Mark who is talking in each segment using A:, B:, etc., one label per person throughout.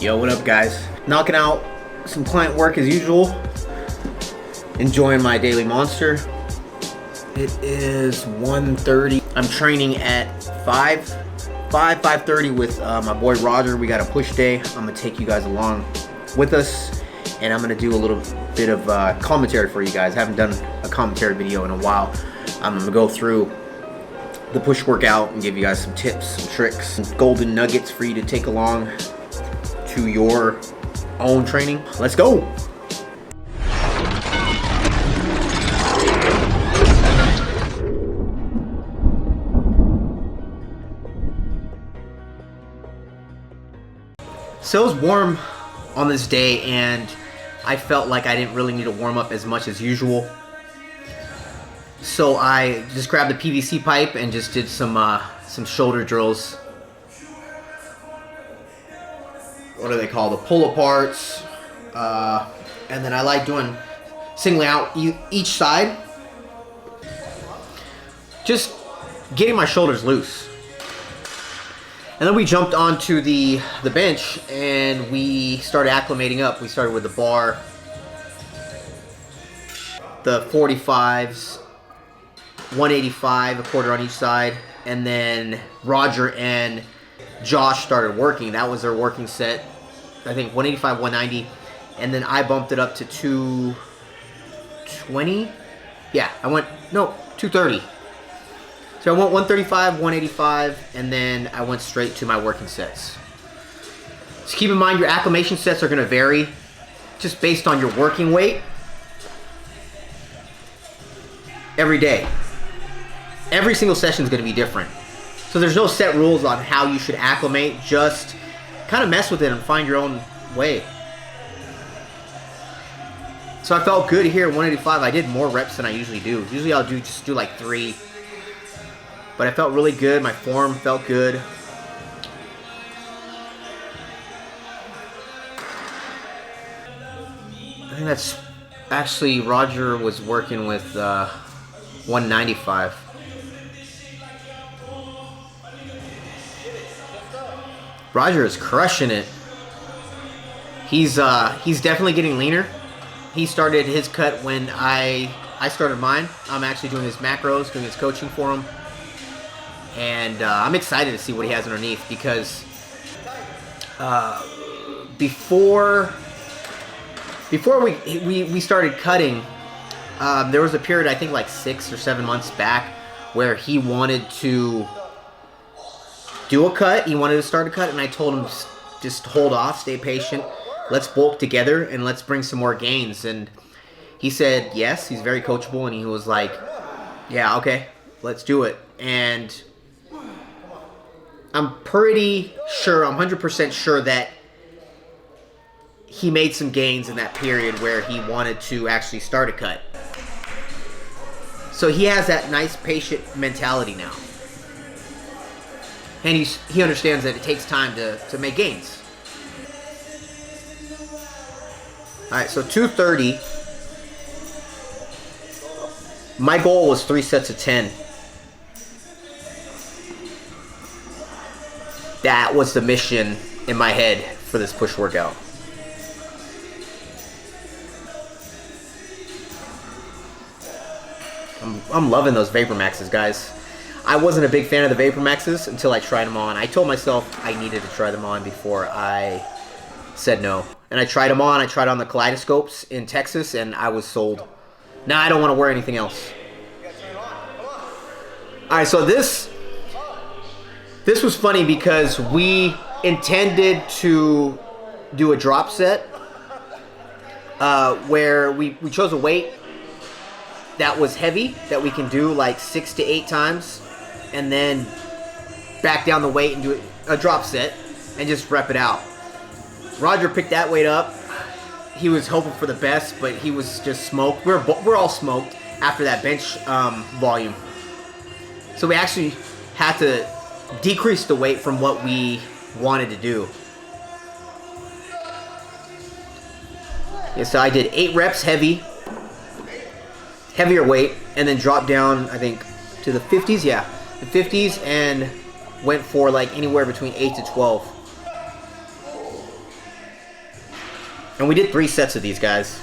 A: Yo, what up guys? Knocking out some client work as usual. Enjoying my daily monster. It is 1:30. I'm training at 5:30 with my boy Roger. We got a push day. I'm gonna take you guys along with us, and I'm gonna do a little bit of commentary for you guys. I haven't done a commentary video in a while. I'm gonna go through the push workout and give you guys some tips, some tricks, some golden nuggets for you to take along to your own training. Let's go. So it was warm on this day, and I felt like I didn't really need to warm up as much as usual. So I just grabbed a PVC pipe and just did some shoulder drills. What do they call the pull aparts? And then I like doing singling out each side, just getting my shoulders loose. And then we jumped onto the bench and we started acclimating up. We started with the bar, the 45s, 185, a quarter on each side, and then Roger and Josh started working. That was their working set, I think 185, 190, and then I bumped it up to 220. Yeah, 230. So I went 135, 185, and then I went straight to my working sets. So keep in mind your acclimation sets are going to vary just based on your working weight every day. Every single session is going to be different. So there's no set rules on how you should acclimate. Just kind of mess with it and find your own way. So I felt good here at 185. I did more reps than I usually do. Usually I'll just do like 3. But I felt really good. My form felt good. I think that's actually Roger was working with 195. Roger is crushing it. He's definitely getting leaner. He started his cut when I started mine. I'm actually doing his macros, doing his coaching for him. And I'm excited to see what he has underneath, because before we started cutting, there was a period, I think like 6 or 7 months back, where he wanted to do a cut. He wanted to start a cut, and I told him just hold off, stay patient. Let's bulk together and let's bring some more gains. And he said yes. He's very coachable, and he was like, yeah, okay, let's do it. And I'm pretty sure, I'm 100% sure that he made some gains in that period where he wanted to actually start a cut. So he has that nice patient mentality now. And he understands that it takes time to make gains. Alright, so 230. My goal was 3 sets of 10. That was the mission in my head for this push workout. I'm loving those Vapor Maxes, guys. I wasn't a big fan of the Vapor Maxes until I tried them on. I told myself I needed to try them on before I said no. And I tried them on. I tried on the Kaleidoscopes in Texas, and I was sold. Now I don't want to wear anything else. Alright, so this was funny because we intended to do a drop set where we chose a weight that was heavy, that we can do like 6 to 8 times, and then back down the weight and do a drop set and just rep it out. Roger picked that weight up. He was hoping for the best, but he was just smoked. We're all smoked after that bench volume. So we actually had to decrease the weight from what we wanted to do. Yeah, so I did 8 reps heavier weight, and then dropped down, I think, to the 50s. Yeah, the 50s, and went for like anywhere between 8 to 12. And we did 3 sets of these guys.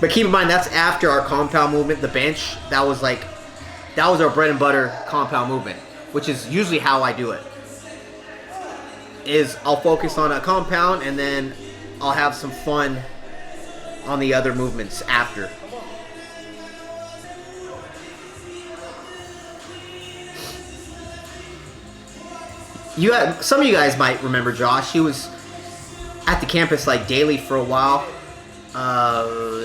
A: But keep in mind, that's after our compound movement, the bench. That was our bread and butter compound movement, which is usually how I do it. Is I'll focus on a compound and then I'll have some fun on the other movements after. Some of you guys might remember Josh. He was at the campus like daily for a while.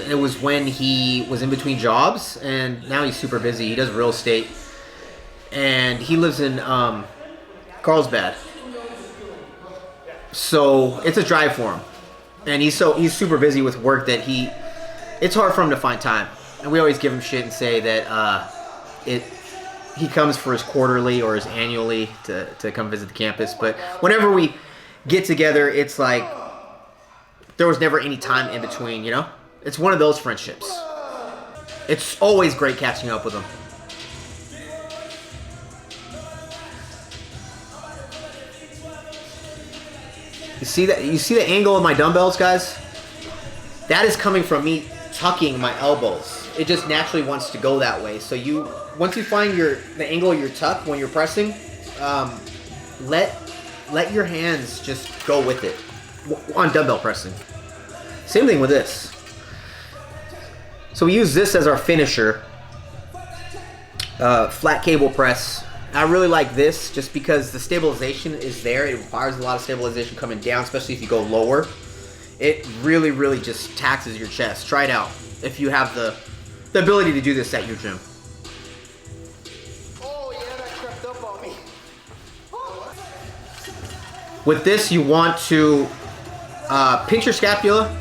A: It was when he was in between jobs, and now he's super busy. He does real estate, and he lives in Carlsbad. So it's a drive for him, and he's super busy with work that it's hard for him to find time. And we always give him shit and say that he comes for his quarterly or his annually to come visit the campus. But whenever we get together, it's like there was never any time in between, you know? It's one of those friendships. It's always great catching up with him. You see the angle of my dumbbells, guys? That is coming from me tucking my elbows. It just naturally wants to go that way. So once you find the angle of your tuck when you're pressing, let your hands just go with it on dumbbell pressing. Same thing with this. So we use this as our finisher. Flat cable press. I really like this just because the stabilization is there. It requires a lot of stabilization coming down, especially if you go lower. It really, really just taxes your chest. Try it out if you have the ability to do this at your gym.
B: Oh yeah, that crept up on me.
A: With this, you want to pinch your scapula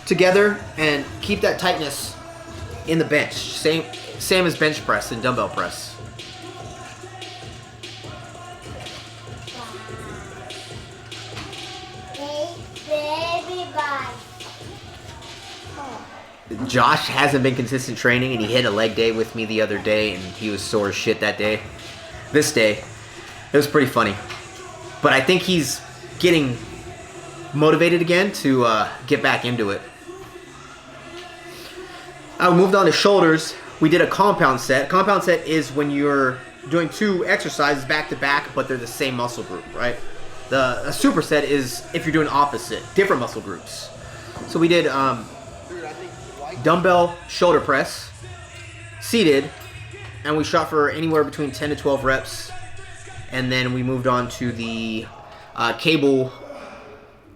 A: together and keep that tightness in the bench. Same as bench press and dumbbell press. Josh hasn't been consistent training, and he hit a leg day with me the other day, and he was sore as shit that day. This day, it was pretty funny. But I think he's getting motivated again to get back into it. I moved on to shoulders. We did a compound set. Compound set is when you're doing 2 exercises back to back, but they're the same muscle group, right? A superset is if you're doing opposite, different muscle groups. So we did dumbbell shoulder press, seated, and we shot for anywhere between 10 to 12 reps. And then we moved on to the cable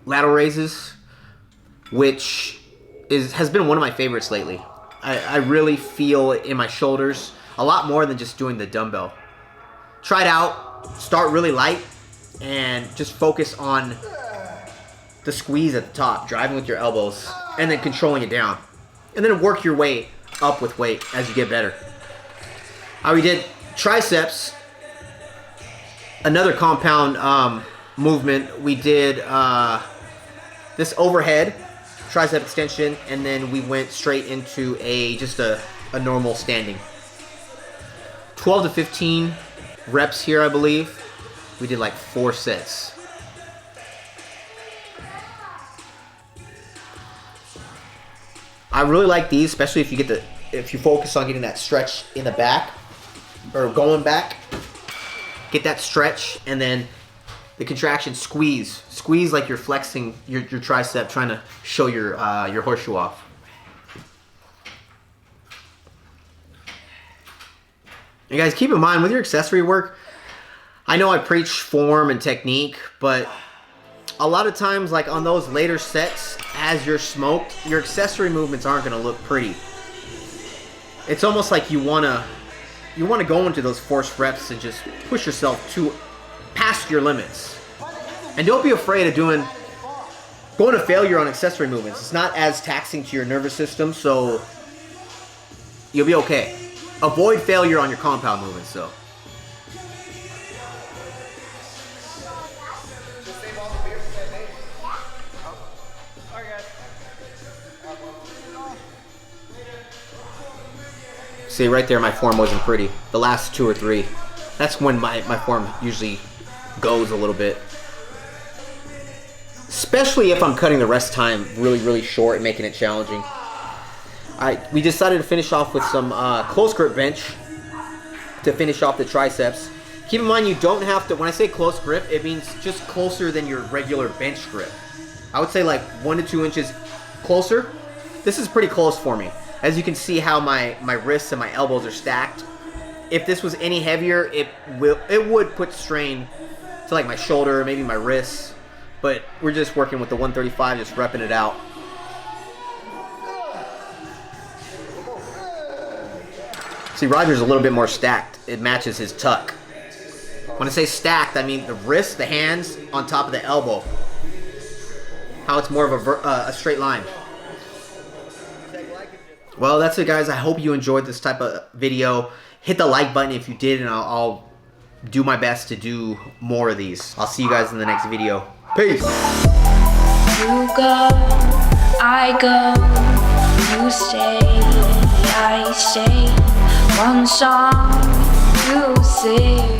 A: lateral raises, which has been one of my favorites lately. I really feel it in my shoulders a lot more than just doing the dumbbell. Try it out, start really light, and just focus on the squeeze at the top, driving with your elbows, and then controlling it down. And then work your way up with weight as you get better. We did triceps, another compound movement. We did this overhead tricep extension, and then we went straight into just a normal standing. 12 to 15 reps here, I believe. We did like 4 sets. I really like these, especially if you focus on getting that stretch in the back or going back. Get that stretch, and then the contraction, squeeze like you're flexing your tricep, trying to show your horseshoe off. And guys, keep in mind with your accessory work, I know I preach form and technique, but a lot of times, like on those later sets, as you're smoked, your accessory movements aren't going to look pretty. It's almost like you want to go into those forced reps and just push yourself past your limits. And don't be afraid of going to failure on accessory movements. It's not as taxing to your nervous system, so you'll be okay. Avoid failure on your compound movements, though. See, right there, my form wasn't pretty. The last 2 or 3. That's when my form usually goes a little bit. especially if I'm cutting the rest time really short and making it challenging. We decided to finish off with some close grip bench to finish off the triceps. Keep in mind, you don't have to, when I say close grip, it means just closer than your regular bench grip. I would say like 1 to 2 inches closer. This is pretty close for me. As you can see how my wrists and my elbows are stacked. If this was any heavier, it would put strain to like my shoulder, maybe my wrists. But we're just working with the 135, just repping it out. See, Roger's a little bit more stacked. It matches his tuck. When I say stacked, I mean the wrist, the hands on top of the elbow. How it's more of a straight line. Well, that's it, guys. I hope you enjoyed this type of video. Hit the like button if you did, and I'll do my best to do more of these. I'll see you guys in the next video. Peace.
B: You go, I go, you stay, I stay. One song you sing.